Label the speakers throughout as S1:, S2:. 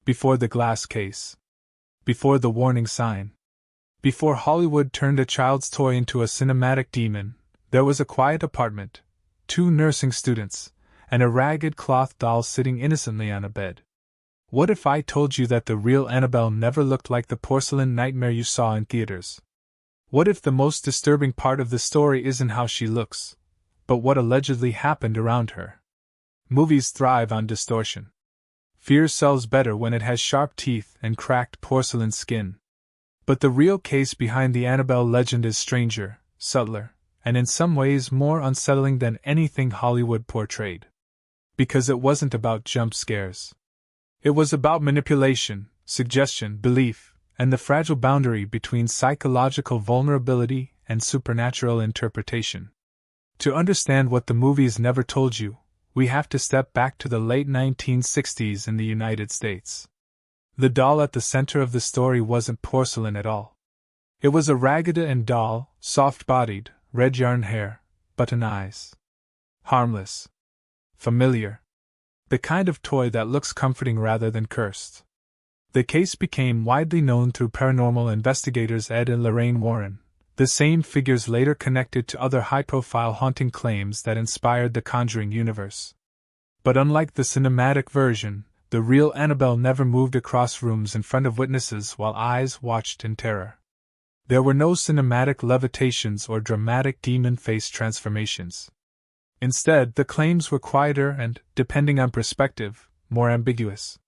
S1: Before the glass case. Before the warning sign. Before Hollywood turned a child's toy into a cinematic demon, there was a quiet apartment, 2 nursing students, and a ragged cloth doll sitting innocently on a bed. What if I told you that the real Annabelle never looked like the porcelain nightmare you saw in theaters? What if the most disturbing part of the story isn't how she looks, but what allegedly happened around her? Movies thrive on distortion. Fear sells better when it has sharp teeth and cracked porcelain skin. But the real case behind the Annabelle legend is stranger, subtler, and in some ways more unsettling than anything Hollywood portrayed. Because it wasn't about jump scares. It was about manipulation, suggestion, belief, and the fragile boundary between psychological vulnerability and supernatural interpretation. To understand what the movies never told you, we have to step back to the late 1960s in the United States. The doll at the center of the story wasn't porcelain at all. It was a Raggedy Ann doll, soft-bodied, red yarn hair, button eyes. Harmless. Familiar. The kind of toy that looks comforting rather than cursed. The case became widely known through paranormal investigators Ed and Lorraine Warren, the same figures later connected to other high-profile haunting claims that inspired the Conjuring Universe. But unlike the cinematic version, the real Annabelle never moved across rooms in front of witnesses while eyes watched in terror. There were no cinematic levitations or dramatic demon face transformations. Instead, the claims were quieter and, depending on perspective, more ambiguous.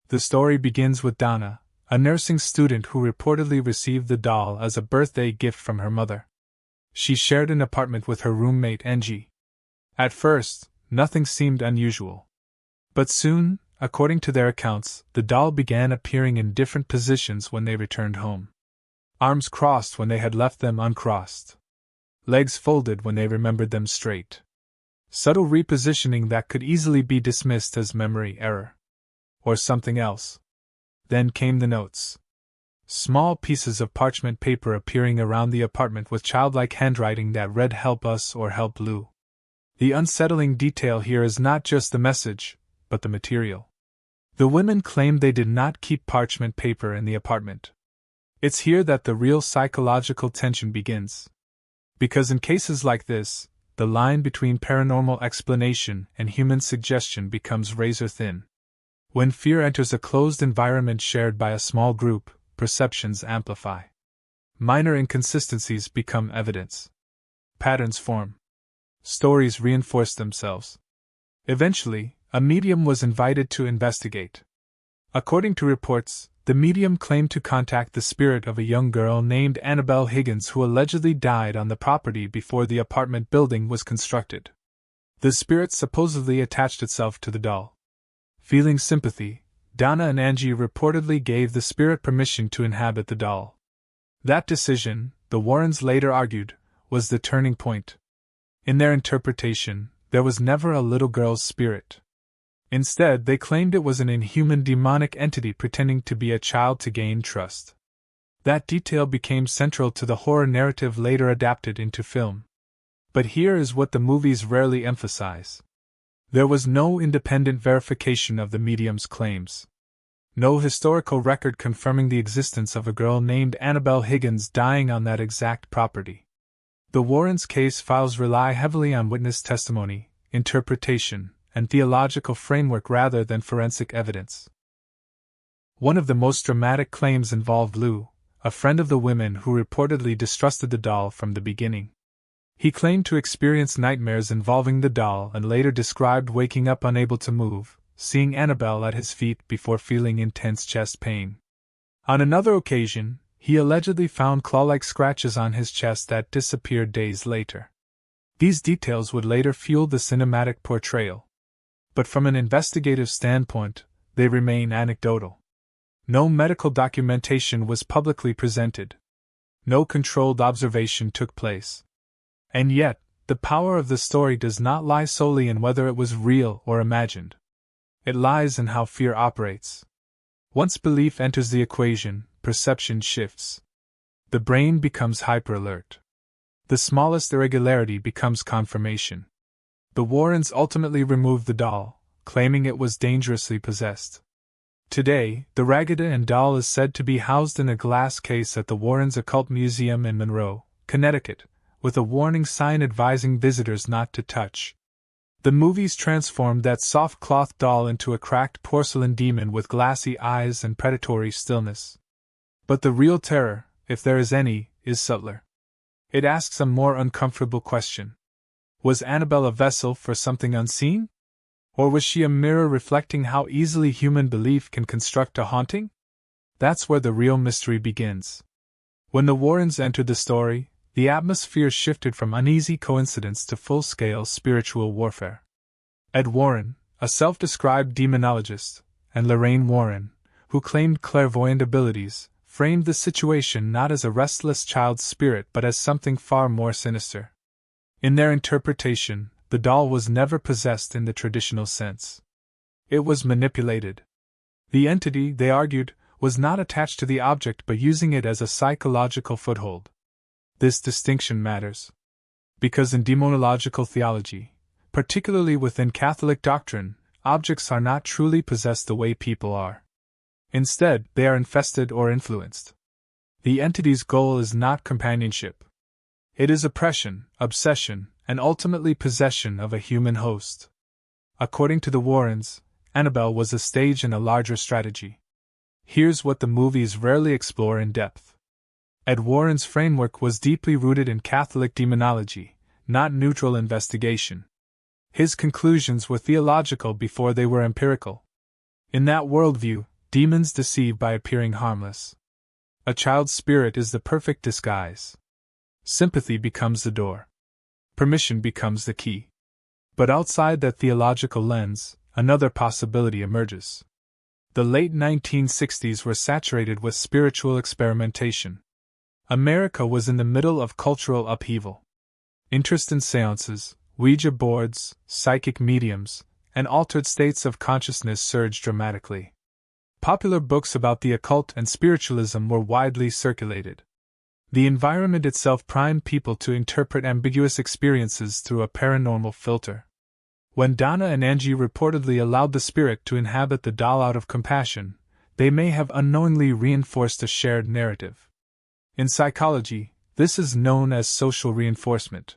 S1: The story begins with Donna, a nursing student who reportedly received the doll as a birthday gift from her mother. She shared an apartment with her roommate Angie. At first, nothing seemed unusual. But soon, according to their accounts, the doll began appearing in different positions when they returned home. Arms crossed when they had left them uncrossed. Legs folded when they remembered them straight. Subtle repositioning that could easily be dismissed as memory error. Or something else. Then came the notes. Small pieces of parchment paper appearing around the apartment with childlike handwriting that read "Help us" or "Help Lou." The unsettling detail here is not just the message, but the material. The women claimed they did not keep parchment paper in the apartment. It's here that the real psychological tension begins. Because in cases like this, the line between paranormal explanation and human suggestion becomes razor thin. When fear enters a closed environment shared by a small group, perceptions amplify. Minor inconsistencies become evidence. Patterns form. Stories reinforce themselves. Eventually, a medium was invited to investigate. According to reports, the medium claimed to contact the spirit of a young girl named Annabelle Higgins who allegedly died on the property before the apartment building was constructed. The spirit supposedly attached itself to the doll. Feeling sympathy, Donna and Angie reportedly gave the spirit permission to inhabit the doll. That decision, the Warrens later argued, was the turning point. In their interpretation, there was never a little girl's spirit. Instead, they claimed it was an inhuman demonic entity pretending to be a child to gain trust. That detail became central to the horror narrative later adapted into film. But here is what the movies rarely emphasize. There was no independent verification of the medium's claims. No historical record confirming the existence of a girl named Annabelle Higgins dying on that exact property. The Warrens' case files rely heavily on witness testimony, interpretation, and theological framework rather than forensic evidence. One of the most dramatic claims involved Lou, a friend of the women who reportedly distrusted the doll from the beginning. He claimed to experience nightmares involving the doll and later described waking up unable to move, seeing Annabelle at his feet before feeling intense chest pain. On another occasion, he allegedly found claw-like scratches on his chest that disappeared days later. These details would later fuel the cinematic portrayal. But from an investigative standpoint, they remain anecdotal. No medical documentation was publicly presented. No controlled observation took place. And yet, the power of the story does not lie solely in whether it was real or imagined. It lies in how fear operates. Once belief enters the equation, perception shifts. The brain becomes hyper-alert. The smallest irregularity becomes confirmation. The Warrens ultimately removed the doll, claiming it was dangerously possessed. Today, the Raggedy Ann doll is said to be housed in a glass case at the Warrens' Occult Museum in Monroe, Connecticut, with a warning sign advising visitors not to touch. The movies transformed that soft cloth doll into a cracked porcelain demon with glassy eyes and predatory stillness. But the real terror, if there is any, is subtler. It asks a more uncomfortable question. Was Annabelle a vessel for something unseen? Or was she a mirror reflecting how easily human belief can construct a haunting? That's where the real mystery begins. When the Warrens entered the story, the atmosphere shifted from uneasy coincidence to full-scale spiritual warfare. Ed Warren, a self-described demonologist, and Lorraine Warren, who claimed clairvoyant abilities, framed the situation not as a restless child's spirit but as something far more sinister. In their interpretation, the doll was never possessed in the traditional sense. It was manipulated. The entity, they argued, was not attached to the object but using it as a psychological foothold. This distinction matters because in demonological theology, particularly within Catholic doctrine, objects are not truly possessed the way people are. Instead, they are infested or influenced. The entity's goal is not companionship. It is oppression, obsession, and ultimately possession of a human host. According to the Warrens, Annabelle was a stage in a larger strategy. Here's what the movies rarely explore in depth. Ed Warren's framework was deeply rooted in Catholic demonology, not neutral investigation. His conclusions were theological before they were empirical. In that worldview, demons deceive by appearing harmless. A child's spirit is the perfect disguise. Sympathy becomes the door. Permission becomes the key. But outside that theological lens, another possibility emerges. The late 1960s were saturated with spiritual experimentation. America was in the middle of cultural upheaval. Interest in seances, Ouija boards, psychic mediums, and altered states of consciousness surged dramatically. Popular books about the occult and spiritualism were widely circulated. The environment itself primed people to interpret ambiguous experiences through a paranormal filter. When Donna and Angie reportedly allowed the spirit to inhabit the doll out of compassion, they may have unknowingly reinforced a shared narrative. In psychology, this is known as social reinforcement.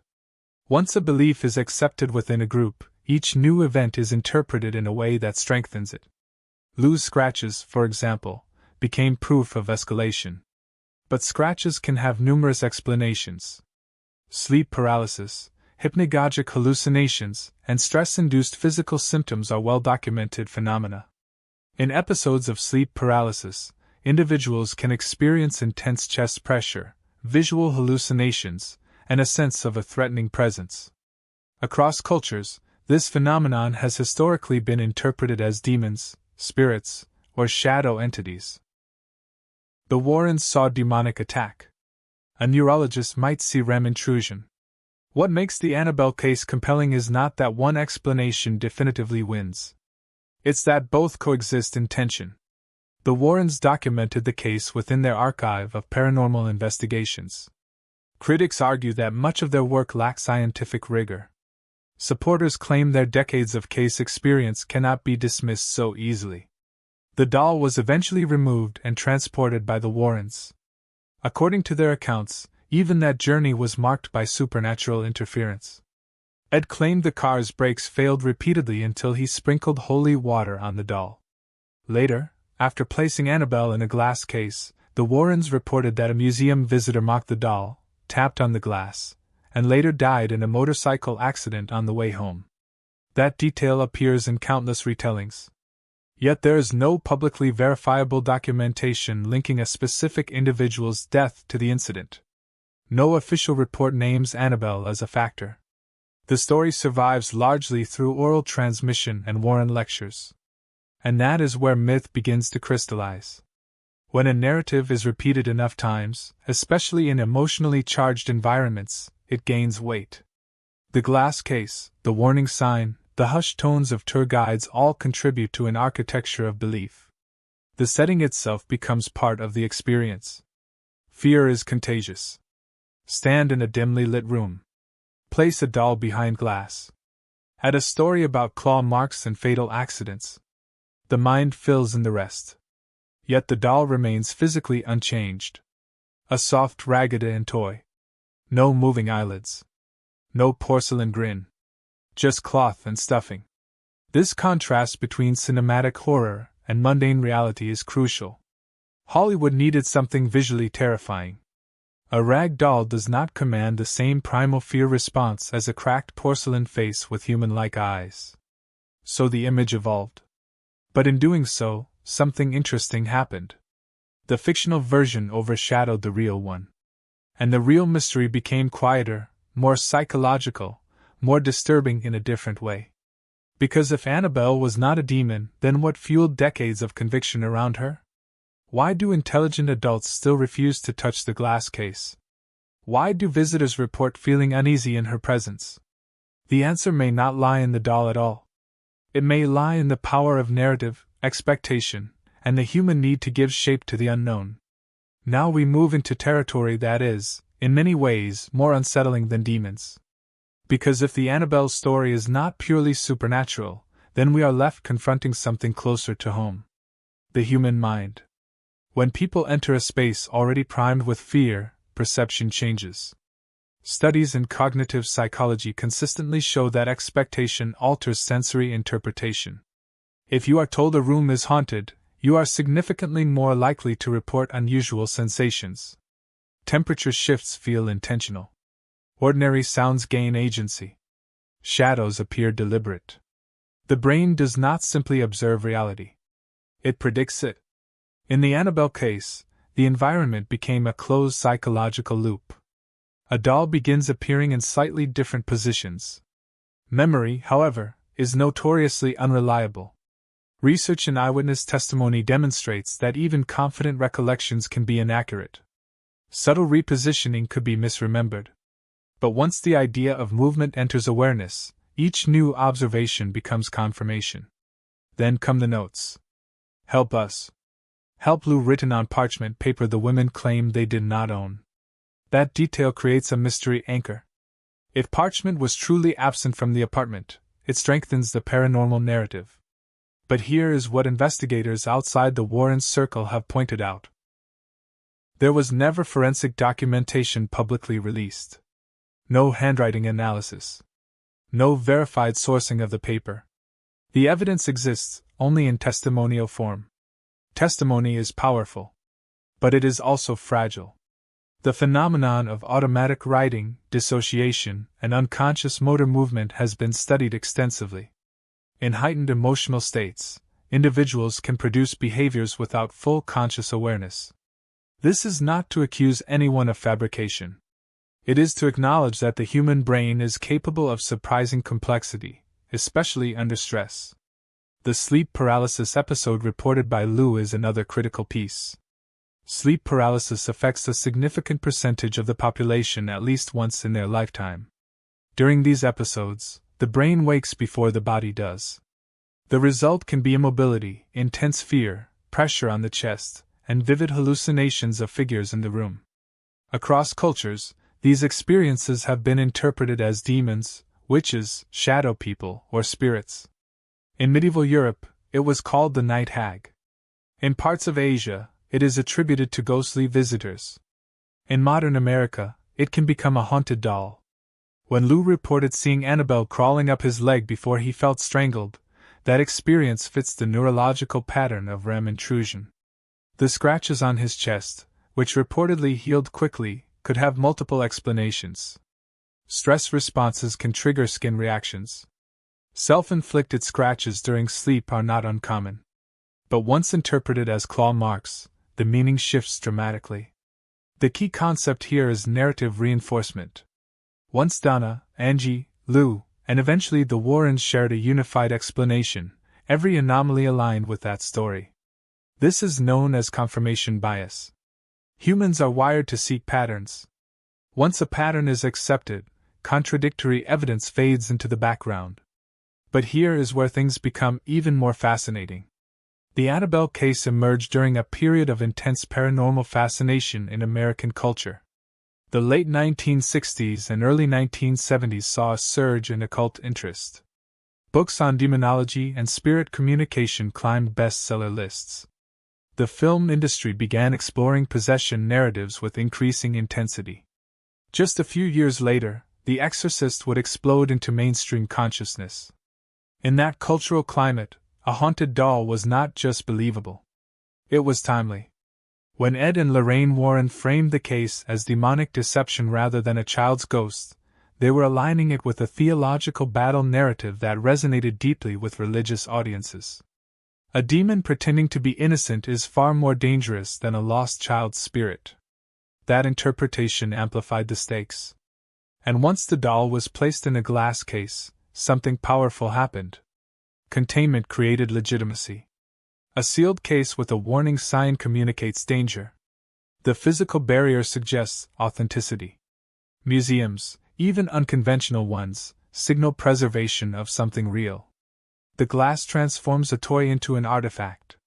S1: Once a belief is accepted within a group, each new event is interpreted in a way that strengthens it. Lou's scratches, for example, became proof of escalation. But scratches can have numerous explanations. Sleep paralysis, hypnagogic hallucinations, and stress-induced physical symptoms are well-documented phenomena. In episodes of sleep paralysis, individuals can experience intense chest pressure, visual hallucinations, and a sense of a threatening presence. Across cultures, this phenomenon has historically been interpreted as demons, spirits, or shadow entities. The Warrens saw demonic attack. A neurologist might see REM intrusion. What makes the Annabelle case compelling is not that one explanation definitively wins. It's that both coexist in tension. The Warrens documented the case within their archive of paranormal investigations. Critics argue that much of their work lacks scientific rigor. Supporters claim their decades of case experience cannot be dismissed so easily. The doll was eventually removed and transported by the Warrens. According to their accounts, even that journey was marked by supernatural interference. Ed claimed the car's brakes failed repeatedly until he sprinkled holy water on the doll. Later, after placing Annabelle in a glass case, the Warrens reported that a museum visitor mocked the doll, tapped on the glass, and later died in a motorcycle accident on the way home. That detail appears in countless retellings. Yet there is no publicly verifiable documentation linking a specific individual's death to the incident. No official report names Annabelle as a factor. The story survives largely through oral transmission and Warren lectures. And that is where myth begins to crystallize. When a narrative is repeated enough times, especially in emotionally charged environments, it gains weight. The glass case, the warning sign, the hushed tones of tour guides all contribute to an architecture of belief. The setting itself becomes part of the experience. Fear is contagious. Stand in a dimly lit room. Place a doll behind glass. Add a story about claw marks and fatal accidents. The mind fills in the rest. Yet the doll remains physically unchanged. A soft Raggedy Ann toy. No moving eyelids. No porcelain grin. Just cloth and stuffing. This contrast between cinematic horror and mundane reality is crucial. Hollywood needed something visually terrifying. A rag doll does not command the same primal fear response as a cracked porcelain face with human-like eyes. So the image evolved. But in doing so, something interesting happened. The fictional version overshadowed the real one. And the real mystery became quieter, more psychological, more disturbing in a different way. Because if Annabelle was not a demon, then what fueled decades of conviction around her? Why do intelligent adults still refuse to touch the glass case? Why do visitors report feeling uneasy in her presence? The answer may not lie in the doll at all. It may lie in the power of narrative, expectation, and the human need to give shape to the unknown. Now we move into territory that is, in many ways, more unsettling than demons. Because if the Annabelle story is not purely supernatural, then we are left confronting something closer to home. The human mind. When people enter a space already primed with fear, perception changes. Studies in cognitive psychology consistently show that expectation alters sensory interpretation. If you are told a room is haunted, you are significantly more likely to report unusual sensations. Temperature shifts feel intentional. Ordinary sounds gain agency. Shadows appear deliberate. The brain does not simply observe reality. It predicts it. In the Annabelle case, the environment became a closed psychological loop. A doll begins appearing in slightly different positions. Memory, however, is notoriously unreliable. Research and eyewitness testimony demonstrates that even confident recollections can be inaccurate. Subtle repositioning could be misremembered. But once the idea of movement enters awareness, each new observation becomes confirmation. Then come the notes. Help us. Help Lou written on parchment paper the women claim they did not own. That detail creates a mystery anchor. If parchment was truly absent from the apartment, it strengthens the paranormal narrative. But here is what investigators outside the Warren circle have pointed out. There was never forensic documentation publicly released. No handwriting analysis. No verified sourcing of the paper. The evidence exists only in testimonial form. Testimony is powerful. But it is also fragile. The phenomenon of automatic writing, dissociation, and unconscious motor movement has been studied extensively. In heightened emotional states, individuals can produce behaviors without full conscious awareness. This is not to accuse anyone of fabrication. It is to acknowledge that the human brain is capable of surprising complexity, especially under stress. The sleep paralysis episode reported by Lou is another critical piece. Sleep paralysis affects a significant percentage of the population at least once in their lifetime. During these episodes, the brain wakes before the body does. The result can be immobility, intense fear, pressure on the chest, and vivid hallucinations of figures in the room. Across cultures, these experiences have been interpreted as demons, witches, shadow people, or spirits. In medieval Europe, it was called the night hag. In parts of Asia, it is attributed to ghostly visitors. In modern America, it can become a haunted doll. When Lou reported seeing Annabelle crawling up his leg before he felt strangled, that experience fits the neurological pattern of REM intrusion. The scratches on his chest, which reportedly healed quickly, could have multiple explanations. Stress responses can trigger skin reactions. Self-inflicted scratches during sleep are not uncommon. But once interpreted as claw marks, the meaning shifts dramatically. The key concept here is narrative reinforcement. Once Donna, Angie, Lou, and eventually the Warrens shared a unified explanation, every anomaly aligned with that story. This is known as confirmation bias. Humans are wired to seek patterns. Once a pattern is accepted, contradictory evidence fades into the background. But here is where things become even more fascinating. The Annabelle case emerged during a period of intense paranormal fascination in American culture. The late 1960s and early 1970s saw a surge in occult interest. Books on demonology and spirit communication climbed bestseller lists. The film industry began exploring possession narratives with increasing intensity. Just a few years later, The Exorcist would explode into mainstream consciousness. In that cultural climate, a haunted doll was not just believable. It was timely. When Ed and Lorraine Warren framed the case as demonic deception rather than a child's ghost, they were aligning it with a theological battle narrative that resonated deeply with religious audiences. A demon pretending to be innocent is far more dangerous than a lost child's spirit. That interpretation amplified the stakes. And once the doll was placed in a glass case, something powerful happened. Containment created legitimacy. A sealed case with a warning sign communicates danger. The physical barrier suggests authenticity. Museums, even unconventional ones, signal preservation of something real. The glass transforms a toy into an artifact.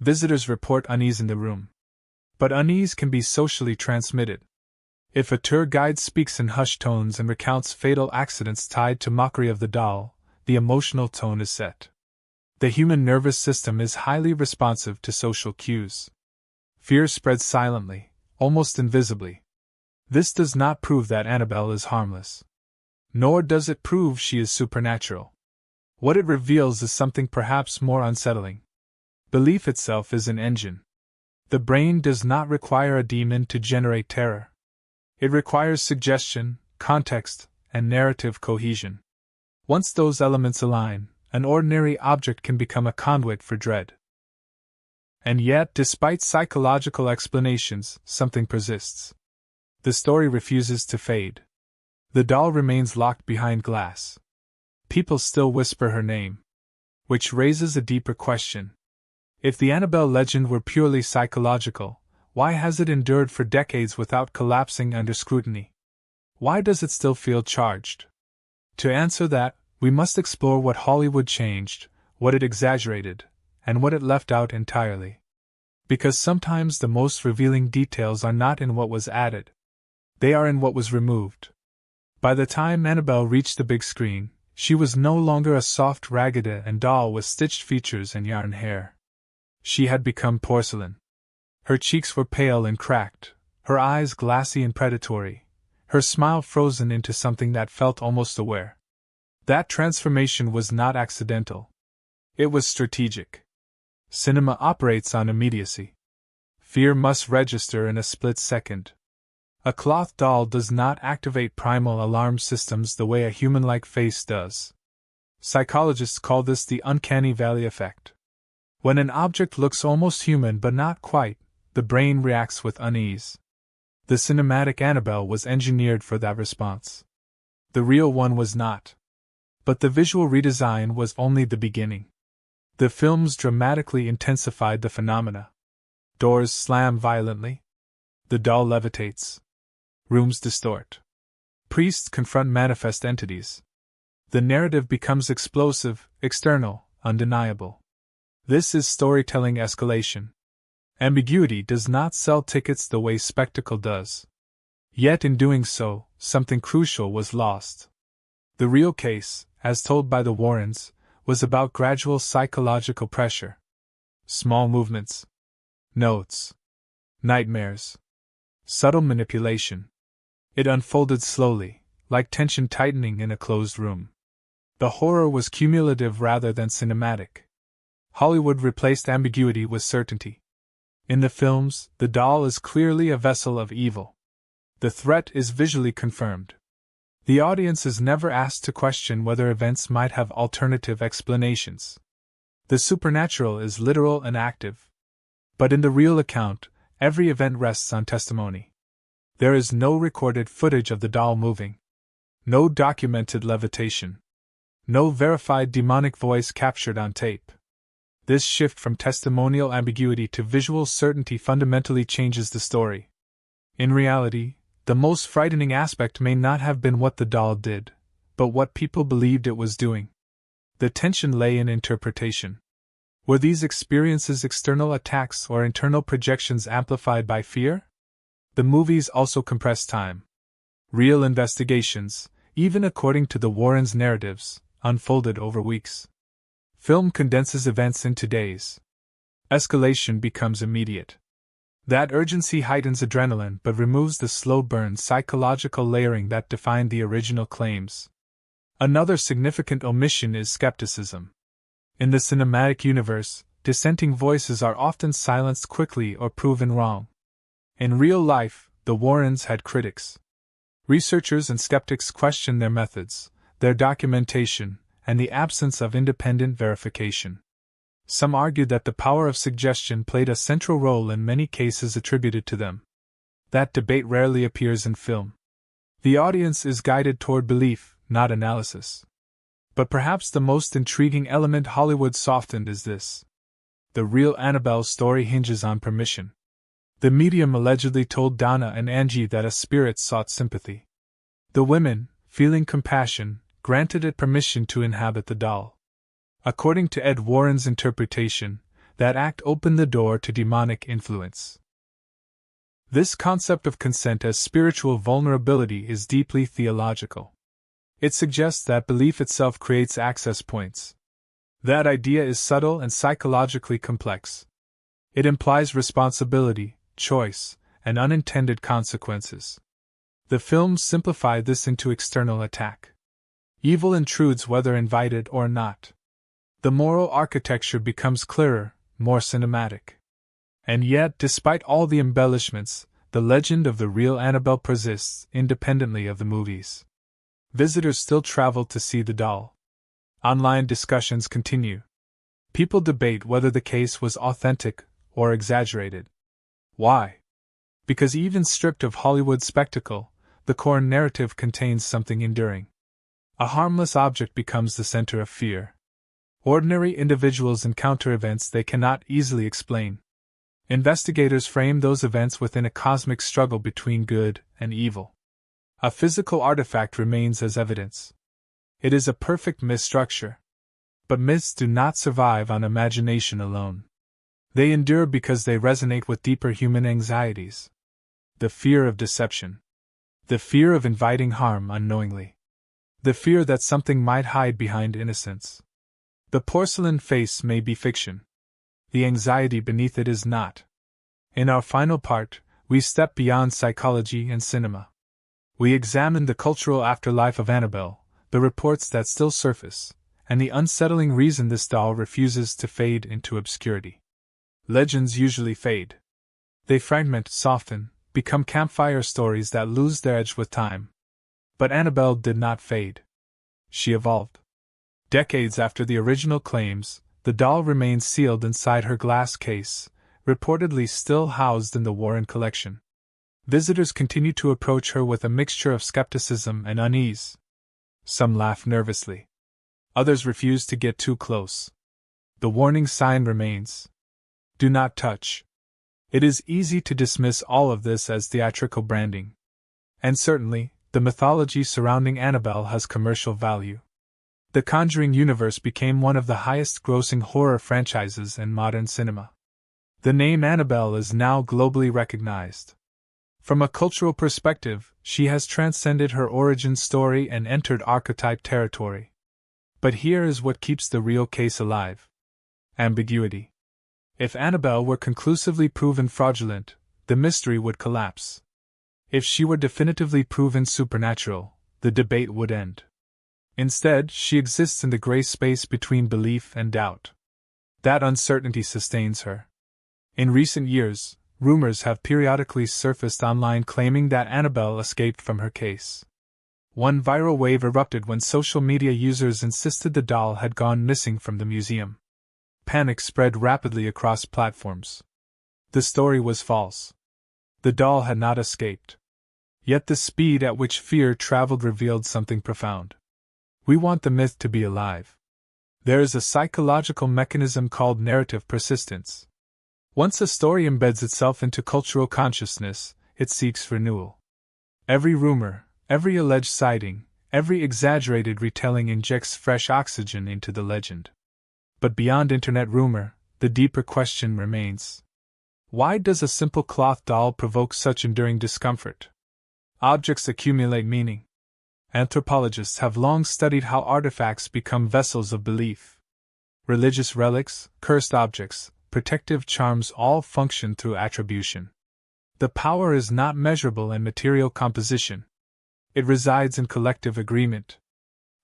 S1: Visitors report unease in the room. But unease can be socially transmitted. If a tour guide speaks in hushed tones and recounts fatal accidents tied to mockery of the doll, the emotional tone is set. The human nervous system is highly responsive to social cues. Fear spreads silently, almost invisibly. This does not prove that Annabelle is harmless. Nor does it prove she is supernatural. What it reveals is something perhaps more unsettling. Belief itself is an engine. The brain does not require a demon to generate terror. It requires suggestion, context, and narrative cohesion. Once those elements align, an ordinary object can become a conduit for dread. And yet, despite psychological explanations, something persists. The story refuses to fade. The doll remains locked behind glass. People still whisper her name. Which raises a deeper question. If the Annabelle legend were purely psychological, why has it endured for decades without collapsing under scrutiny? Why does it still feel charged? To answer that, we must explore what Hollywood changed, what it exaggerated, and what it left out entirely. Because sometimes the most revealing details are not in what was added. They are in what was removed. By the time Annabelle reached the big screen, she was no longer a soft Raggedy Ann doll with stitched features and yarn hair. She had become porcelain. Her cheeks were pale and cracked, her eyes glassy and predatory, her smile frozen into something that felt almost aware. That transformation was not accidental. It was strategic. Cinema operates on immediacy. Fear must register in a split second. A cloth doll does not activate primal alarm systems the way a human-like face does. Psychologists call this the uncanny valley effect. When an object looks almost human but not quite, the brain reacts with unease. The cinematic Annabelle was engineered for that response. The real one was not. But the visual redesign was only the beginning. The films dramatically intensified the phenomena. Doors slam violently. The doll levitates. Rooms distort. Priests confront manifest entities. The narrative becomes explosive, external, undeniable. This is storytelling escalation. Ambiguity does not sell tickets the way spectacle does. Yet in doing so, something crucial was lost. The real case, as told by the Warrens, was about gradual psychological pressure. Small movements. Notes. Nightmares. Subtle manipulation. It unfolded slowly, like tension tightening in a closed room. The horror was cumulative rather than cinematic. Hollywood replaced ambiguity with certainty. In the films, the doll is clearly a vessel of evil. The threat is visually confirmed. The audience is never asked to question whether events might have alternative explanations. The supernatural is literal and active. But in the real account, every event rests on testimony. There is no recorded footage of the doll moving. No documented levitation. No verified demonic voice captured on tape. This shift from testimonial ambiguity to visual certainty fundamentally changes the story. In reality, the most frightening aspect may not have been what the doll did, but what people believed it was doing. The tension lay in interpretation. Were these experiences external attacks or internal projections amplified by fear? The movies also compress time. Real investigations, even according to the Warrens' narratives, unfolded over weeks. Film condenses events into days. Escalation becomes immediate. That urgency heightens adrenaline but removes the slow burn psychological layering that defined the original claims. Another significant omission is skepticism. In the cinematic universe, dissenting voices are often silenced quickly or proven wrong. In real life, the Warrens had critics. Researchers and skeptics questioned their methods, their documentation, and the absence of independent verification. Some argued that the power of suggestion played a central role in many cases attributed to them. That debate rarely appears in film. The audience is guided toward belief, not analysis. But perhaps the most intriguing element Hollywood softened is this. The Real Annabelle story hinges on permission. The medium allegedly told Donna and Angie that a spirit sought sympathy. The women, feeling compassion, granted it permission to inhabit the doll. According to Ed Warren's interpretation, that act opened the door to demonic influence. This concept of consent as spiritual vulnerability is deeply theological. It suggests that belief itself creates access points. That idea is subtle and psychologically complex. It implies responsibility, choice, and unintended consequences. The films simplify this into external attack. Evil intrudes whether invited or not. The moral architecture becomes clearer, more cinematic. And yet, despite all the embellishments, the legend of the Real Annabelle persists independently of the movies. Visitors still travel to see the doll. Online discussions continue. People debate whether the case was authentic or exaggerated. Why? Because even stripped of Hollywood spectacle, the core narrative contains something enduring. A harmless object becomes the center of fear. Ordinary individuals encounter events they cannot easily explain. Investigators frame those events within a cosmic struggle between good and evil. A physical artifact remains as evidence. It is a perfect myth structure. But myths do not survive on imagination alone. They endure because they resonate with deeper human anxieties. The fear of deception. The fear of inviting harm unknowingly. The fear that something might hide behind innocence. The porcelain face may be fiction. The anxiety beneath it is not. In our final part, we step beyond psychology and cinema. We examine the cultural afterlife of Annabelle, the reports that still surface, and the unsettling reason this doll refuses to fade into obscurity. Legends usually fade. They fragment, soften, become campfire stories that lose their edge with time. But Annabelle did not fade. She evolved. Decades after the original claims, the doll remains sealed inside her glass case, reportedly still housed in the Warren collection. Visitors continue to approach her with a mixture of skepticism and unease. Some laugh nervously. Others refuse to get too close. The warning sign remains. Do not touch. It is easy to dismiss all of this as theatrical branding. And certainly, the mythology surrounding Annabelle has commercial value. The Conjuring Universe became one of the highest-grossing horror franchises in modern cinema. The name Annabelle is now globally recognized. From a cultural perspective, she has transcended her origin story and entered archetype territory. But here is what keeps the real case alive. Ambiguity. If Annabelle were conclusively proven fraudulent, the mystery would collapse. If she were definitively proven supernatural, the debate would end. Instead, she exists in the gray space between belief and doubt. That uncertainty sustains her. In recent years, rumors have periodically surfaced online claiming that Annabelle escaped from her case. One viral wave erupted when social media users insisted the doll had gone missing from the museum. Panic spread rapidly across platforms. The story was false. The doll had not escaped. Yet the speed at which fear traveled revealed something profound. We want the myth to be alive. There is a psychological mechanism called narrative persistence. Once a story embeds itself into cultural consciousness, it seeks renewal. Every rumor, every alleged sighting, every exaggerated retelling injects fresh oxygen into the legend. But beyond internet rumor, the deeper question remains. Why does a simple cloth doll provoke such enduring discomfort? Objects accumulate meaning. Anthropologists have long studied how artifacts become vessels of belief. Religious relics, cursed objects, protective charms all function through attribution. The power is not measurable in material composition. It resides in collective agreement.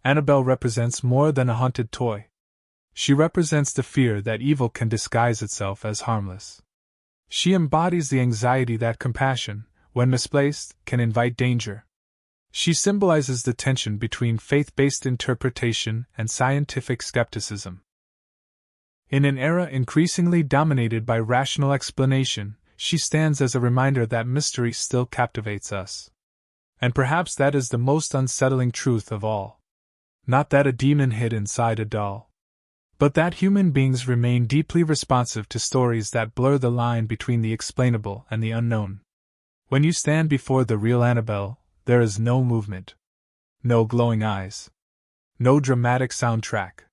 S1: Annabelle represents more than a haunted toy. She represents the fear that evil can disguise itself as harmless. She embodies the anxiety that compassion, when misplaced, can invite danger. She symbolizes the tension between faith-based interpretation and scientific skepticism. In an era increasingly dominated by rational explanation, she stands as a reminder that mystery still captivates us. And perhaps that is the most unsettling truth of all. Not that a demon hid inside a doll, but that human beings remain deeply responsive to stories that blur the line between the explainable and the unknown. When you stand before the real Annabelle, there is no movement, no glowing eyes, no dramatic soundtrack.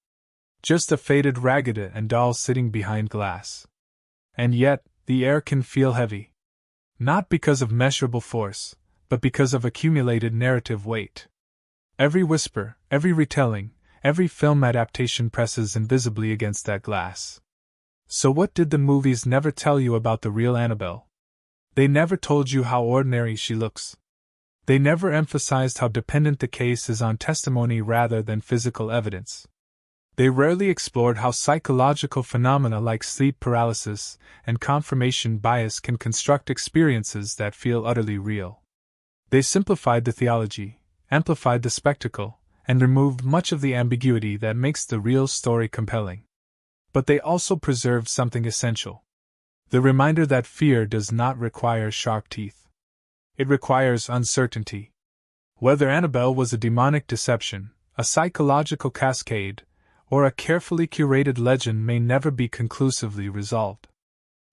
S1: Just a faded Raggedy Ann doll sitting behind glass. And yet, the air can feel heavy. Not because of measurable force, but because of accumulated narrative weight. Every whisper, every retelling, every film adaptation presses invisibly against that glass. So what did the movies never tell you about the real Annabelle? They never told you how ordinary she looks. They never emphasized how dependent the case is on testimony rather than physical evidence. They rarely explored how psychological phenomena like sleep paralysis and confirmation bias can construct experiences that feel utterly real. They simplified the theology, amplified the spectacle, and removed much of the ambiguity that makes the real story compelling. But they also preserved something essential: the reminder that fear does not require sharp teeth. It requires uncertainty. Whether Annabelle was a demonic deception, a psychological cascade, or a carefully curated legend may never be conclusively resolved.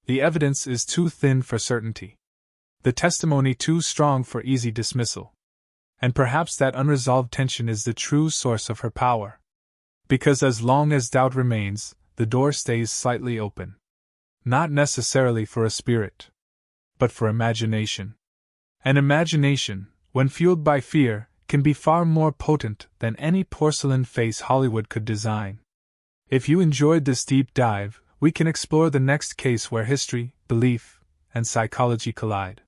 S1: The evidence is too thin for certainty. The testimony too strong for easy dismissal. And perhaps that unresolved tension is the true source of her power. Because as long as doubt remains, the door stays slightly open. Not necessarily for a spirit, but for imagination. And imagination, when fueled by fear, can be far more potent than any porcelain face Hollywood could design. If you enjoyed this deep dive, we can explore the next case where history, belief, and psychology collide.